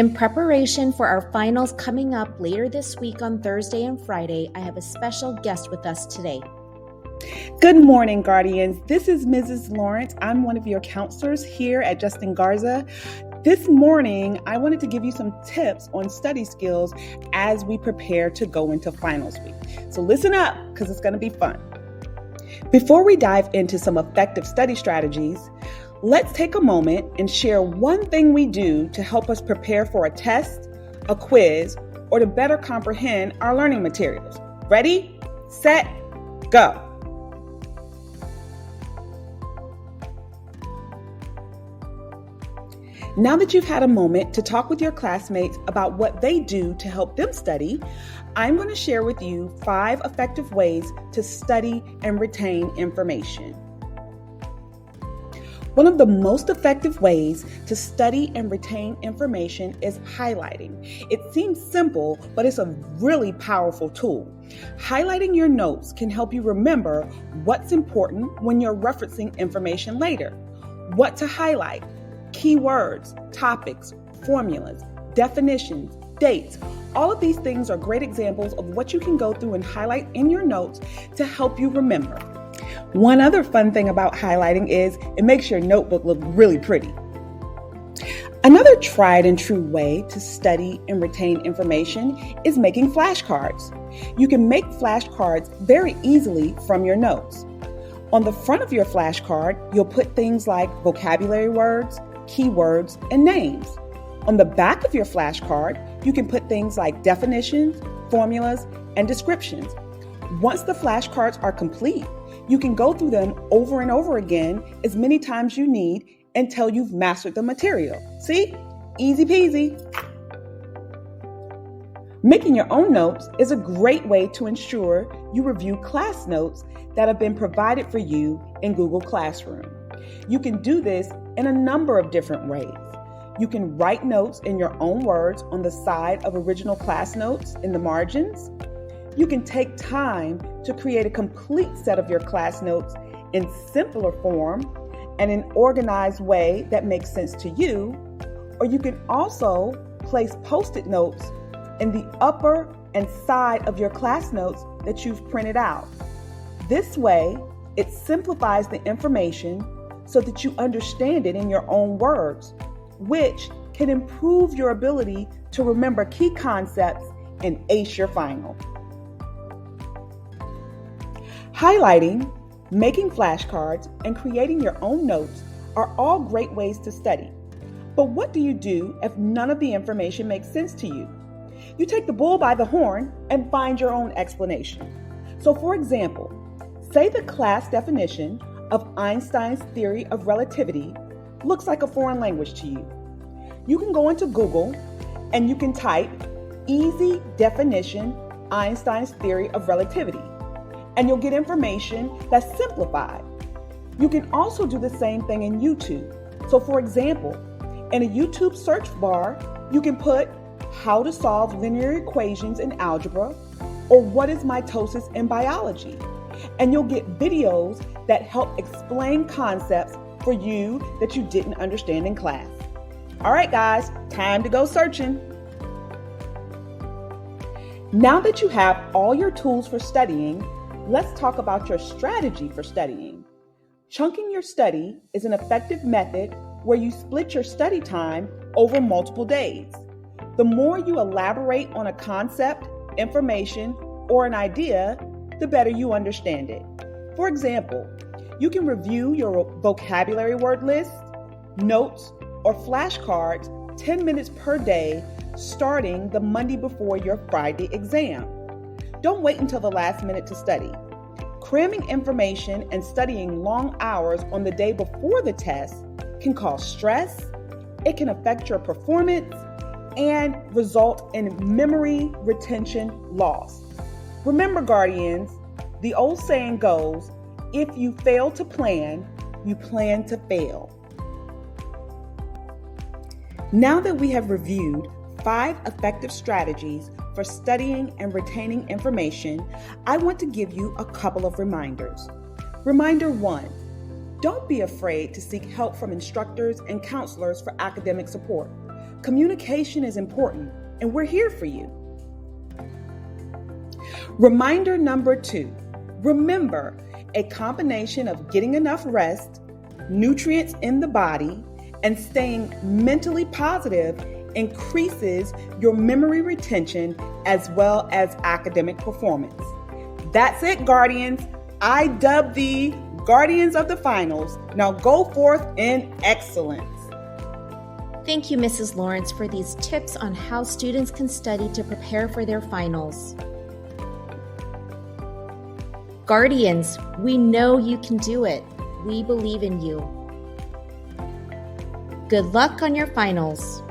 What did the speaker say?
In preparation for our finals coming up later this week on Thursday and Friday, I have a special guest with us today. Good morning, Guardians. This is Mrs. Lawrence. I'm one of your counselors here at Justin Garza. This morning, I wanted to give you some tips on study skills as we prepare to go into finals week. So listen up, because it's going to be fun. Before we dive into some effective study strategies, let's take a moment and share one thing we do to help us prepare for a test, a quiz, or to better comprehend our learning materials. Ready, set, go. Now that you've had a moment to talk with your classmates about what they do to help them study, I'm going to share with you 5 effective ways to study and retain information. One of the most effective ways to study and retain information is highlighting. It seems simple, but it's a really powerful tool. Highlighting your notes can help you remember what's important when you're referencing information later. What to highlight: keywords, topics, formulas, definitions, dates. All of these things are great examples of what you can go through and highlight in your notes to help you remember. One other fun thing about highlighting is it makes your notebook look really pretty. Another tried and true way to study and retain information is making flashcards. You can make flashcards very easily from your notes. On the front of your flashcard, you'll put things like vocabulary words, keywords, and names. On the back of your flashcard, you can put things like definitions, formulas, and descriptions. Once the flashcards are complete, you can go through them over and over again as many times you need until you've mastered the material. See? Easy peasy. Making your own notes is a great way to ensure you review class notes that have been provided for you in Google Classroom. You can do this in a number of different ways. You can write notes in your own words on the side of original class notes in the margins. You can take time to create a complete set of your class notes in simpler form and an organized way that makes sense to you. Or you can also place Post-it notes in the upper and side of your class notes that you've printed out. This way, it simplifies the information so that you understand it in your own words, which can improve your ability to remember key concepts and ace your final. Highlighting, making flashcards, and creating your own notes are all great ways to study. But what do you do if none of the information makes sense to you? You take the bull by the horn and find your own explanation. So for example, say the class definition of Einstein's theory of relativity looks like a foreign language to you. You can go into Google and you can type easy definition Einstein's theory of relativity, and you'll get information that's simplified. You can also do the same thing in YouTube. So for example, in a YouTube search bar, you can put how to solve linear equations in algebra or what is mitosis in biology. And you'll get videos that help explain concepts for you that you didn't understand in class. All right, guys, time to go searching. Now that you have all your tools for studying, let's talk about your strategy for studying. Chunking your study is an effective method where you split your study time over multiple days. The more you elaborate on a concept, information, or an idea, the better you understand it. For example, you can review your vocabulary word list, notes, or flashcards 10 minutes per day, starting the Monday before your Friday exam. Don't wait until the last minute to study. Cramming information and studying long hours on the day before the test can cause stress, it can affect your performance, and result in memory retention loss. Remember, Guardians, the old saying goes, if you fail to plan, you plan to fail. Now that we have reviewed 5 effective strategies for studying and retaining information, I want to give you a couple of reminders. Reminder 1, don't be afraid to seek help from instructors and counselors for academic support. Communication is important, and we're here for you. Reminder number 2, remember, a combination of getting enough rest, nutrients in the body, and staying mentally positive increases your memory retention as well as academic performance. That's it, Guardians. I dub thee Guardians of the Finals. Now go forth in excellence. Thank you, Mrs. Lawrence, for these tips on how students can study to prepare for their finals. Guardians, we know you can do it. We believe in you. Good luck on your finals.